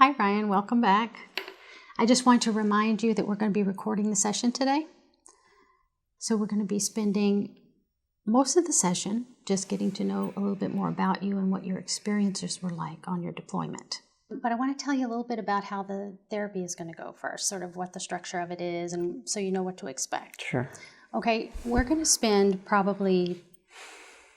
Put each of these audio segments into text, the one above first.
Hi, Ryan. Welcome back. I just want to remind you that we're going to be recording the session today. So we're going to be spending most of the session just getting to know a little bit more about you and what your experiences were like on your deployment. But I want to tell you a little bit about how the therapy is going to go first, sort of what the structure of it is, and so you know what to expect. Sure. Okay, we're going to spend probably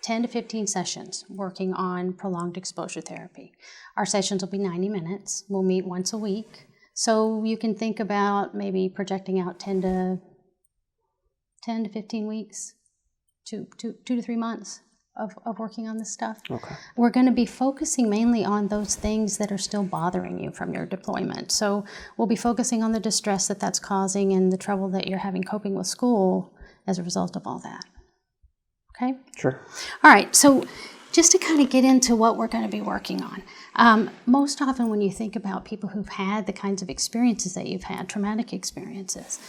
10 to 15 sessions working on prolonged exposure therapy. Our sessions will be 90 minutes. We'll meet once a week. So you can think about maybe projecting out 10 to 15 weeks, 2 to 3 months of working on this stuff. Okay. We're going to be focusing mainly on those things that are still bothering you from your deployment. So we'll be focusing on the distress that's causing and the trouble that you're having coping with school as a result of all that. Okay? Sure. All right, so just to kind of get into what we're going to be working on. Most often when you think about people who've had the kinds of experiences that you've had, traumatic experiences,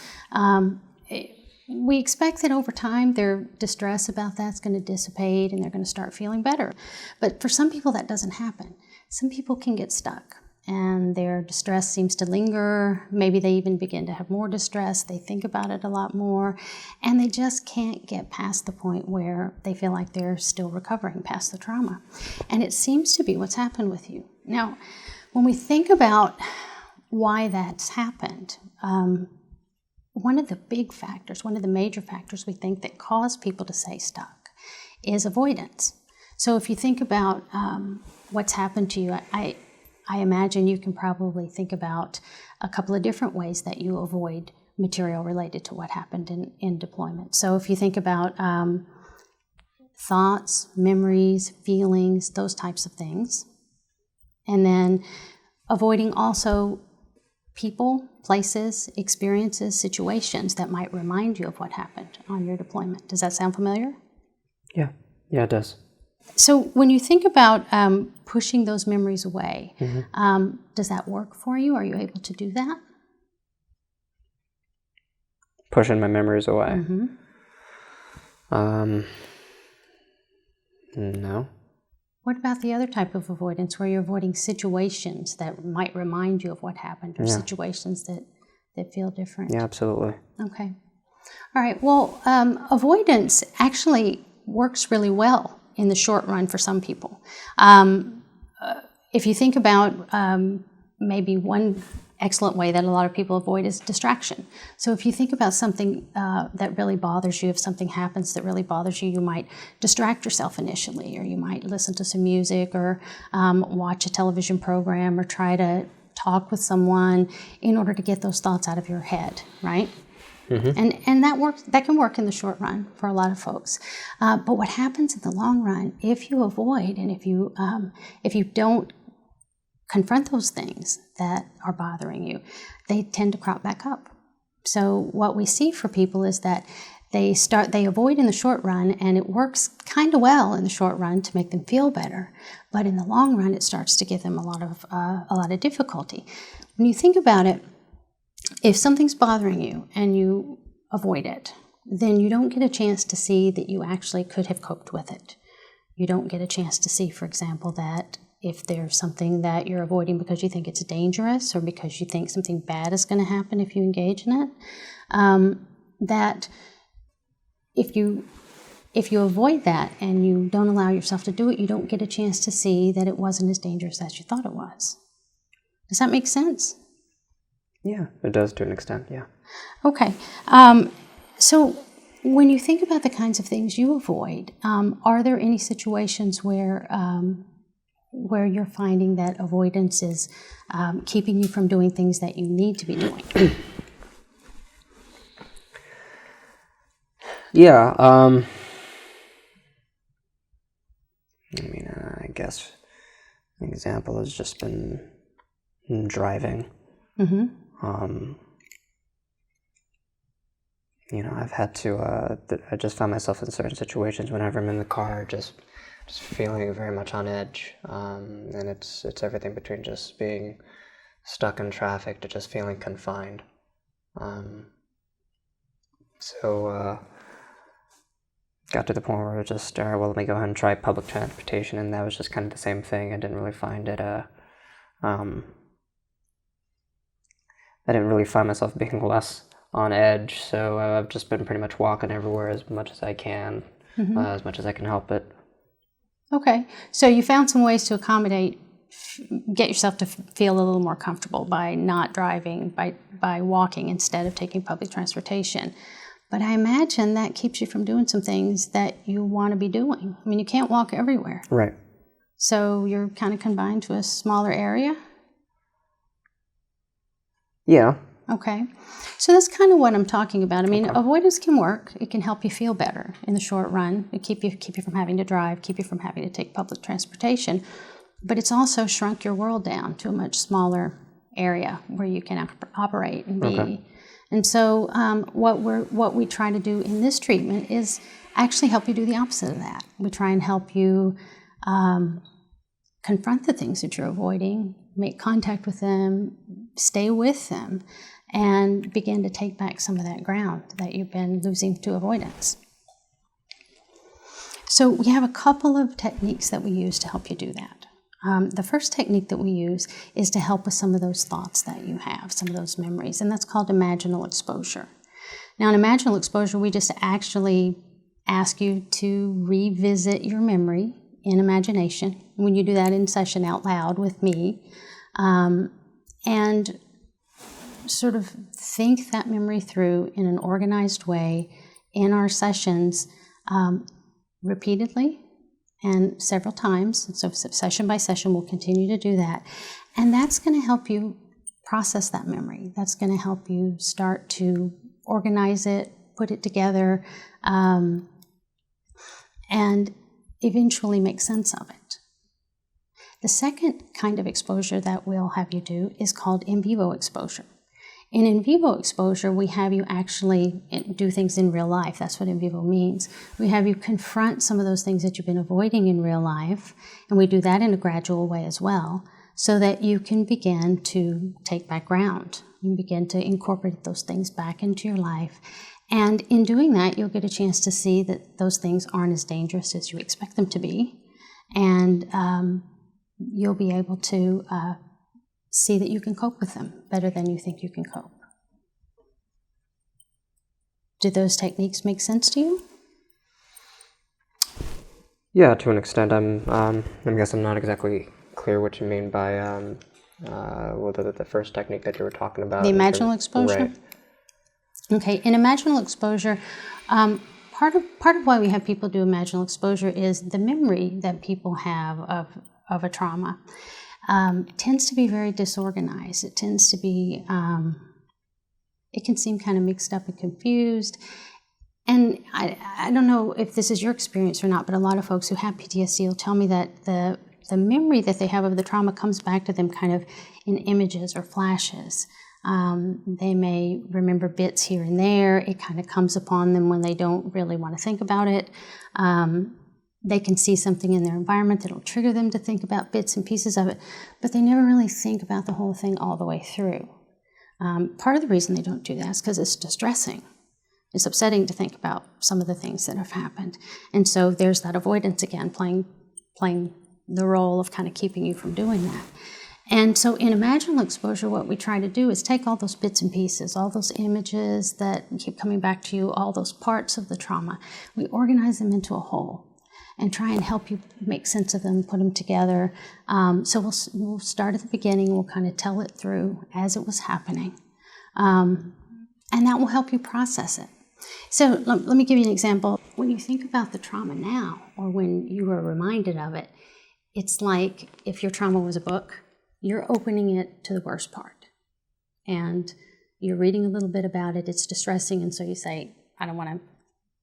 we expect that over time their distress about that's going to dissipate and they're going to start feeling better. But for some people that doesn't happen. Some people can get stuck and their distress seems to linger. Maybe they even begin to have more distress. They think about it a lot more, and they just can't get past the point where they feel like they're still recovering past the trauma. And it seems to be what's happened with you. Now, when we think about why that's happened, one of the big factors, one of the major factors we think that cause people to stay stuck is avoidance. So if you think about what's happened to you, I imagine you can probably think about a couple of different ways that you avoid material related to what happened in deployment. So if you think about thoughts, memories, feelings, those types of things, and then avoiding also people, places, experiences, situations that might remind you of what happened on your deployment. Does that sound familiar? Yeah, it does. So when you think about pushing those memories away, Mm-hmm. Does that work for you? Are you able to do that? Pushing my memories away. Mm-hmm. No. What about the other type of avoidance where you're avoiding situations that might remind you of what happened or situations that feel different? Yeah, absolutely. Okay. All right. Well, avoidance actually works really well in the short run for some people. If you think about maybe one excellent way that a lot of people avoid is distraction. So if you think about something that really bothers you, if something happens that really bothers you, you might distract yourself initially, or you might listen to some music or watch a television program or try to talk with someone in order to get those thoughts out of your head, right? Mm-hmm. And that works. That can work in the short run for a lot of folks. But what happens in the long run, if you avoid and if you don't confront those things that are bothering you, they tend to crop back up. So what we see for people is that they avoid in the short run, and it works kind of well in the short run to make them feel better. But in the long run, it starts to give them a lot of difficulty. When you think about it, if something's bothering you and you avoid it, then you don't get a chance to see that you actually could have coped with it. You don't get a chance to see, for example, that if there's something that you're avoiding because you think it's dangerous or because you think something bad is going to happen if you engage in it, that if you avoid that and you don't allow yourself to do it, you don't get a chance to see that it wasn't as dangerous as you thought it was. Does that make sense? Yeah, it does to an extent, yeah. Okay. So when you think about the kinds of things you avoid, are there any situations where you're finding that avoidance is keeping you from doing things that you need to be doing? Yeah, I guess an example has just been driving. Mm-hmm. I've had to, I just found myself in certain situations whenever I'm in the car, just feeling very much on edge. And it's everything between just being stuck in traffic to just feeling confined. So got to the point where it just, all right, well, let me go ahead and try public transportation, and that was just kind of the same thing. I didn't really find it I didn't really find myself being less on edge, so I've just been pretty much walking everywhere as much as I can, as much as I can help it. Okay, so you found some ways to accommodate, get yourself to feel a little more comfortable by not driving, by walking instead of taking public transportation. But I imagine that keeps you from doing some things that you want to be doing. I mean, you can't walk everywhere. Right. So you're kind of confined to a smaller area? Yeah. Okay. So that's kind of what I'm talking about. I mean, avoidance can work. It can help you feel better in the short run. It keep you from having to drive, keep you from having to take public transportation. But it's also shrunk your world down to a much smaller area where you can operate and be. Okay. And so what we try to do in this treatment is actually help you do the opposite of that. We try and help you confront the things that you're avoiding, make contact with them, stay with them, and begin to take back some of that ground that you've been losing to avoidance. So we have a couple of techniques that we use to help you do that. The first technique that we use is to help with some of those thoughts that you have, some of those memories, and that's called imaginal exposure. Now, in imaginal exposure, we just actually ask you to revisit your memory in imagination. When you do that in session out loud with me, and sort of think that memory through in an organized way in our sessions repeatedly and several times. So session by session, we'll continue to do that. And that's going to help you process that memory. That's going to help you start to organize it, put it together, and eventually make sense of it. The second kind of exposure that we'll have you do is called in vivo exposure. In vivo exposure, we have you actually do things in real life. That's what in vivo means. We have you confront some of those things that you've been avoiding in real life, and we do that in a gradual way as well, so that you can begin to take back ground. You begin to incorporate those things back into your life. And in doing that, you'll get a chance to see that those things aren't as dangerous as you expect them to be. And you'll be able to see that you can cope with them better than you think you can cope. Do those techniques make sense to you? Yeah, to an extent. I guess I'm not exactly clear what you mean by the first technique that you were talking about. The imaginal exposure? Right. Okay, in imaginal exposure, part of why we have people do imaginal exposure is the memory that people have of a trauma tends to be very disorganized. It tends to be, it can seem kind of mixed up and confused. And I don't know if this is your experience or not, but a lot of folks who have PTSD will tell me that the memory that they have of the trauma comes back to them kind of in images or flashes. They may remember bits here and there. It kind of comes upon them when they don't really want to think about it. They can see something in their environment that will trigger them to think about bits and pieces of it, but they never really think about the whole thing all the way through. Part of the reason they don't do that is because it's distressing. It's upsetting to think about some of the things that have happened. And so there's that avoidance again, playing the role of kind of keeping you from doing that. And so in imaginal exposure, what we try to do is take all those bits and pieces, all those images that keep coming back to you, all those parts of the trauma, we organize them into a whole and try and help you make sense of them, put them together. So we'll start at the beginning, we'll kind of tell it through as it was happening. And that will help you process it. So let me give you an example. When you think about the trauma now, or when you were reminded of it, it's like if your trauma was a book, you're opening it to the worst part. And you're reading a little bit about it, it's distressing, and so you say, I don't want to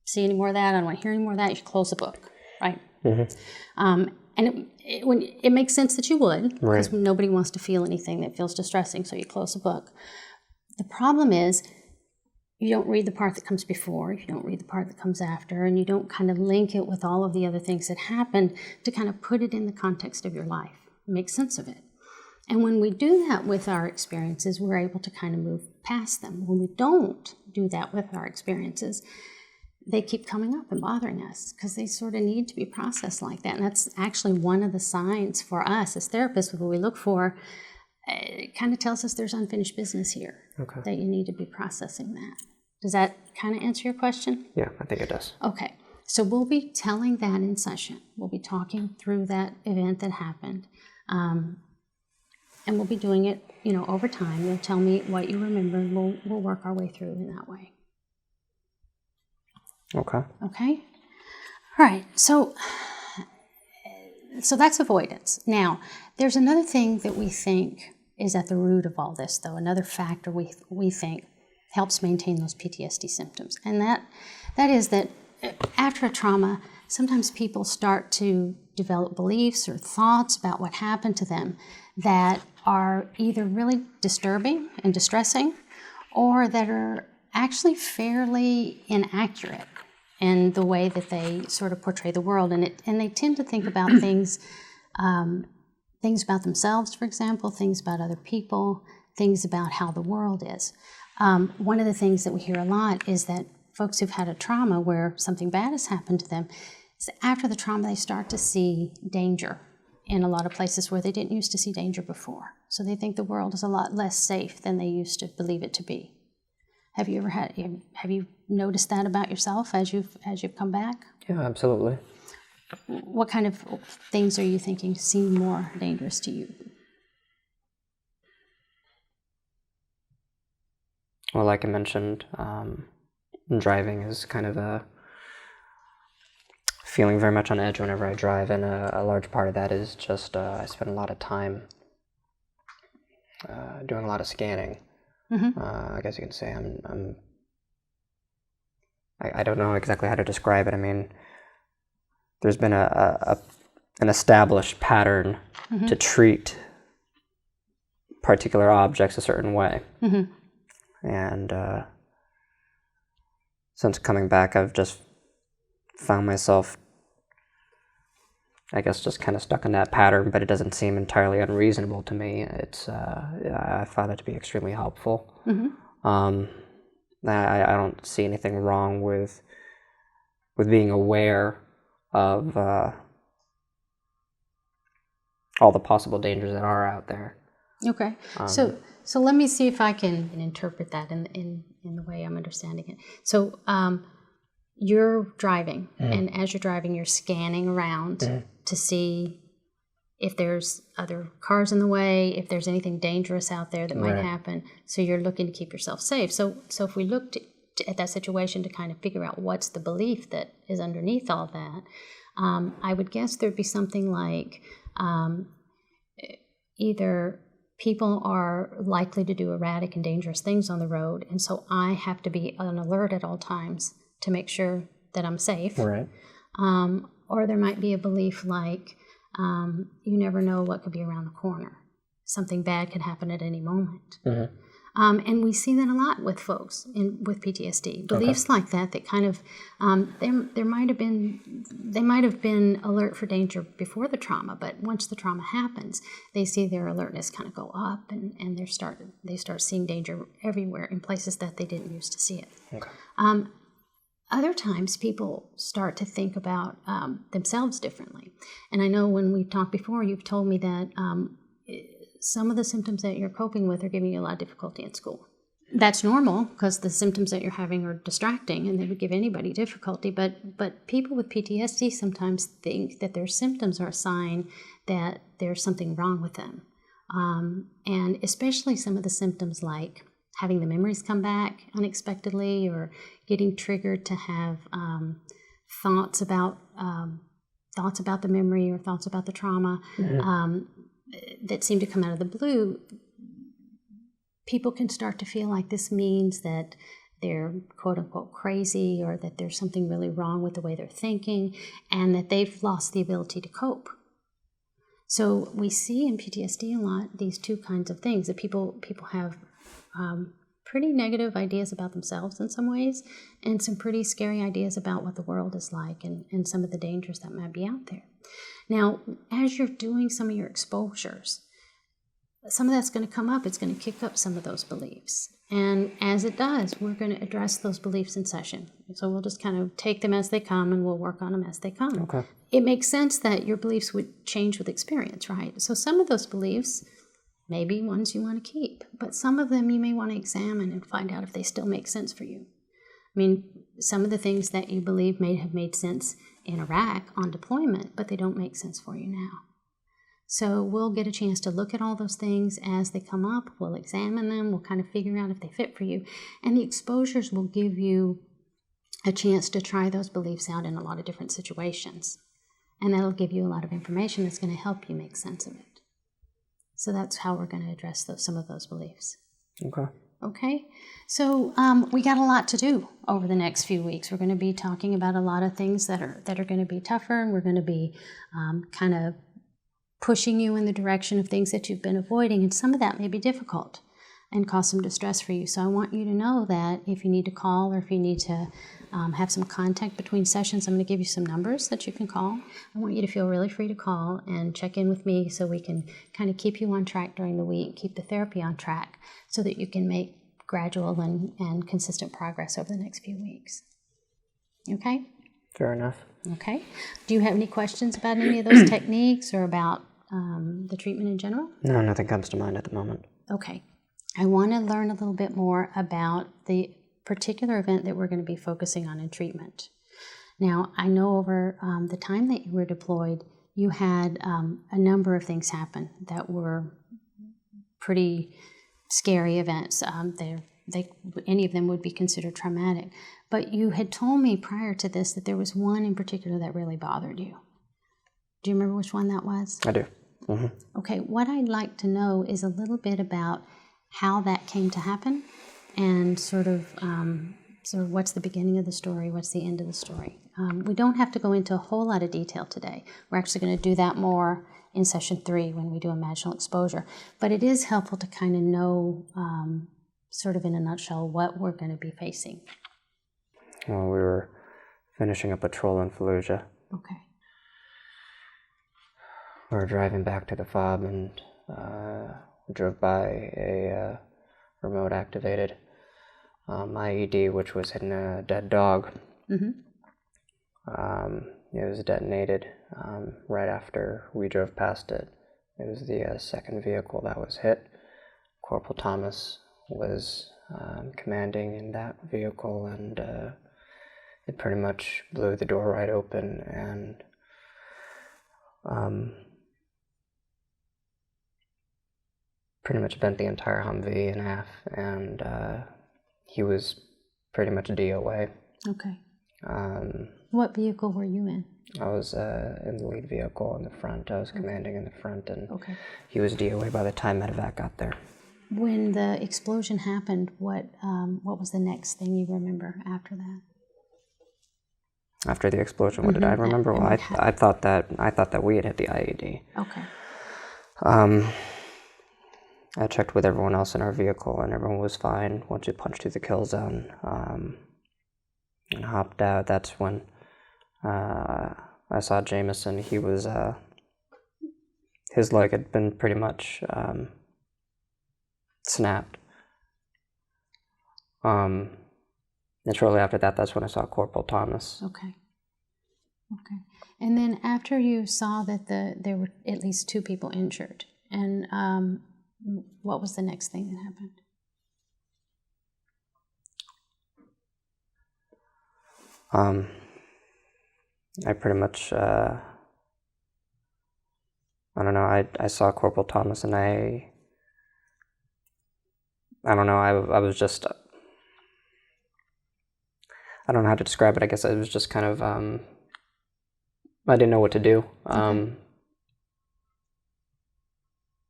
see any more of that, I don't want to hear any more of that, you should close the book, right? Mm-hmm. And it makes sense that you would, because right. Nobody wants to feel anything that feels distressing, so you close the book. The problem is, you don't read the part that comes before, you don't read the part that comes after, and you don't kind of link it with all of the other things that happened to kind of put it in the context of your life, make sense of it. And when we do that with our experiences, we're able to kind of move past them. When we don't do that with our experiences, they keep coming up and bothering us because they sort of need to be processed like that. And that's actually one of the signs for us as therapists, what we look for it kind of tells us there's unfinished business here, that you need to be processing that. Does that kind of answer your question? Yeah, I think it does. Okay. So we'll be telling that in session. We'll be talking through that event that happened. And we'll be doing it, over time. You'll tell me what you remember, and we'll work our way through in that way. Okay. Okay? All right. So that's avoidance. Now, there's another thing that we think is at the root of all this, though. Another factor we think helps maintain those PTSD symptoms. And that is that after a trauma, sometimes people start to develop beliefs or thoughts about what happened to them that are either really disturbing and distressing, or that are actually fairly inaccurate in the way that they sort of portray the world. And they tend to think about things about themselves, for example, things about other people, things about how the world is. One of the things that we hear a lot is that folks who've had a trauma where something bad has happened to them, is after the trauma they start to see danger in a lot of places where they didn't used to see danger before. So they think the world is a lot less safe than they used to believe it to be. Have you noticed that about yourself as you've come back? Yeah, absolutely. What kind of things are you thinking seem more dangerous to you? Well, like I mentioned, driving is kind of a feeling very much on edge whenever I drive, and a large part of that is just I spend a lot of time doing a lot of scanning. Mm-hmm. I guess you can say I don't know exactly how to describe it. I mean, there's been an established pattern mm-hmm. to treat particular objects a certain way. Mm-hmm. And since coming back, I've just found myself, I guess, just kind of stuck in that pattern, but it doesn't seem entirely unreasonable to me. It's I found it to be extremely helpful. Mm-hmm. I don't see anything wrong with being aware of all the possible dangers that are out there. Okay, so let me see if I can interpret that in the way I'm understanding it. So you're driving, mm-hmm. and as you're driving, you're scanning around mm-hmm. to see if there's other cars in the way, if there's anything dangerous out there that might happen. So you're looking to keep yourself safe. So if we looked at that situation to kind of figure out what's the belief that is underneath all that, I would guess there'd be something like either people are likely to do erratic and dangerous things on the road, and so I have to be on alert at all times to make sure that I'm safe. Right. Or there might be a belief like, you never know what could be around the corner. Something bad could happen at any moment. Mm-hmm. And we see that a lot with folks with PTSD. Beliefs like that kind of, they might have been alert for danger before the trauma, but once the trauma happens, they see their alertness kind of go up, and they start seeing danger everywhere in places that they didn't used to see it. Okay. Other times, people start to think about themselves differently. And I know when we've talked before, you've told me that some of the symptoms that you're coping with are giving you a lot of difficulty in school. That's normal because the symptoms that you're having are distracting, and they would give anybody difficulty. But people with PTSD sometimes think that their symptoms are a sign that there's something wrong with them. And especially some of the symptoms like having the memories come back unexpectedly, or getting triggered to have thoughts about the memory or thoughts about the trauma that seem to come out of the blue. People can start to feel like this means that they're quote unquote crazy, or that there's something really wrong with the way they're thinking, and that they've lost the ability to cope. So we see in PTSD a lot these two kinds of things, that people have pretty negative ideas about themselves in some ways, and some pretty scary ideas about what the world is like, and some of the dangers that might be out there. Now, as you're doing some of your exposures, some of that's going to come up. It's going to kick up some of those beliefs. And as it does, we're going to address those beliefs in session. So we'll just kind of take them as they come, and we'll work on them as they come. Okay. It makes sense that your beliefs would change with experience, right? So some of those beliefs maybe ones you want to keep. But some of them you may want to examine and find out if they still make sense for you. I mean, some of the things that you believe may have made sense in Iraq on deployment, but they don't make sense for you now. So we'll get a chance to look at all those things as they come up. We'll examine them. We'll kind of figure out if they fit for you. And the exposures will give you a chance to try those beliefs out in a lot of different situations. And that'll give you a lot of information that's going to help you make sense of it. So that's how we're going to address some of those beliefs. Okay. Okay, so we got a lot to do over the next few weeks. We're going to be talking about a lot of things that are going to be tougher, and we're going to be kind of pushing you in the direction of things that you've been avoiding, and some of that may be difficult and cause some distress for you. So I want you to know that if you need to call or if you need to have some contact between sessions, I'm going to give you some numbers that you can call. I want you to feel really free to call and check in with me so we can kind of keep you on track during the week, keep the therapy on track so that you can make gradual and consistent progress over the next few weeks. Okay? Fair enough. Okay. Do you have any questions about any of those techniques or about the treatment in general? No, nothing comes to mind at the moment. Okay. I want to learn a little bit more about the particular event that we're going to be focusing on in treatment. Now, I know over the time that you were deployed, you had a number of things happen that were pretty scary events. Any of them would be considered traumatic. But you had told me prior to this that there was one in particular that really bothered you. Do you remember which one that was? I do. Mm-hmm. Okay, what I'd like to know is a little bit about how that came to happen and sort of what's the beginning of the story, what's the end of the story. We don't have to go into a whole lot of detail today. We're actually going to do that more in session 3 when we do imaginal exposure. But it is helpful to kind of know, sort of in a nutshell, what we're going to be facing. Well, we were finishing a patrol in Fallujah. Okay. We were driving back to the fob and we drove by a remote-activated IED, which was hitting a dead dog. Mm-hmm. It was detonated right after we drove past it. It was the second vehicle that was hit. Corporal Thomas was commanding in that vehicle, and it pretty much blew the door right open and pretty much bent the entire Humvee in half, and he was pretty much DOA. Okay. What vehicle were you in? I was in the lead vehicle in the front. I was commanding in the front, and Okay. he was DOA by the time medevac got there. When the explosion happened, what was the next thing you remember after that? After the explosion, what did I remember? Well, I thought that we had hit the IED. Okay. I checked with everyone else in our vehicle, and everyone was fine. Once we punched through the kill zone and hopped out, that's when I saw Jameson. He was his leg had been pretty much snapped. And shortly after that, that's when I saw Corporal Thomas. Okay. Okay. And then after you saw that there were at least 2 people injured, and what was the next thing that happened? I pretty much, I don't know, I saw Corporal Thomas, and I don't know, I was just, I don't know how to describe it. I guess it was just kind of, I didn't know what to do. Okay.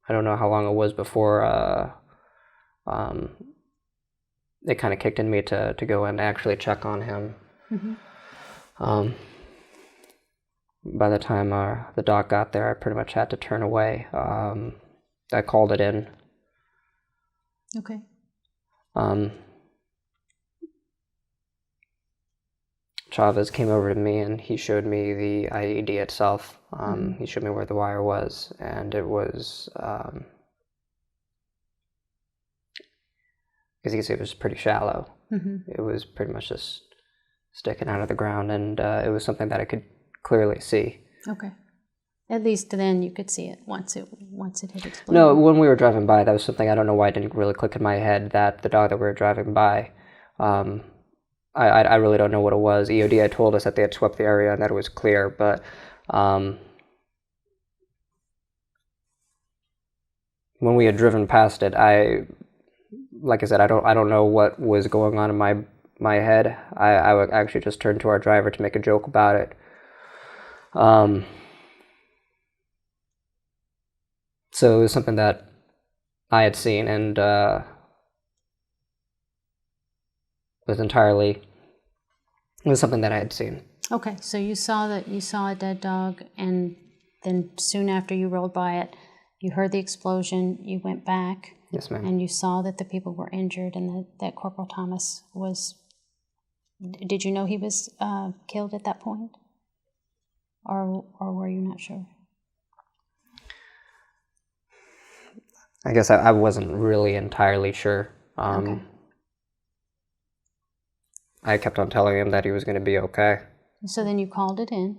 I don't know how long it was before it kind of kicked in me to go and actually check on him. Mm-hmm. By the time the doc got there, I pretty much had to turn away. I called it in. Okay. Chavez came over to me and he showed me the IED itself. He showed me where the wire was, and it was, as you can see, it was pretty shallow. Mm-hmm. It was pretty much just sticking out of the ground, and it was something that I could clearly see. Okay. At least then you could see it once it had exploded. No, when we were driving by, that was something, I don't know why it didn't really click in my head, that the dog that we were driving by, I really don't know what it was. EOD had told us that they had swept the area and that it was clear, but when we had driven past it, like I said, I don't know what was going on in my head. I would actually just turn to our driver to make a joke about it. So it was something that I had seen, and was something that I had seen. Okay, so you saw a dead dog, and then soon after you rolled by it, you heard the explosion. You went back. Yes, ma'am. And you saw that the people were injured, and that Corporal Thomas was. Did you know he was killed at that point, or were you not sure? I guess I wasn't really entirely sure. Okay. I kept on telling him that he was going to be okay. So then you called it in,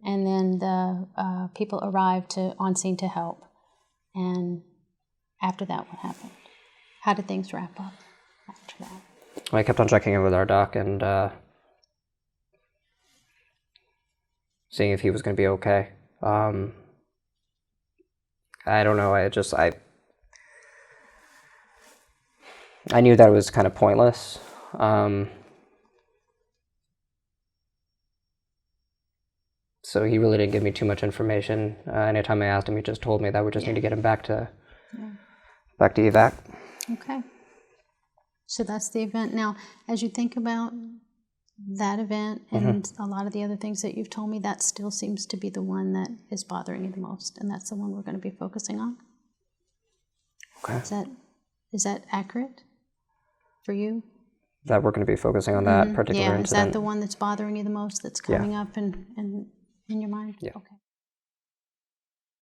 and then the people arrived on scene to help. And after that, what happened? How did things wrap up after that? I kept on checking in with our doc and seeing if he was going to be okay. I don't know. I knew that it was kind of pointless. So he really didn't give me too much information. Anytime I asked him, he just told me that we just need to get him back to evac. Okay. So that's the event. Now, as you think about that event and a lot of the other things that you've told me, that still seems to be the one that is bothering you the most, and that's the one we're going to be focusing on. Okay. Is that accurate for you? That we're going to be focusing on that particular incident. Is that the one that's bothering you the most, that's coming up in your mind? Yeah. Okay.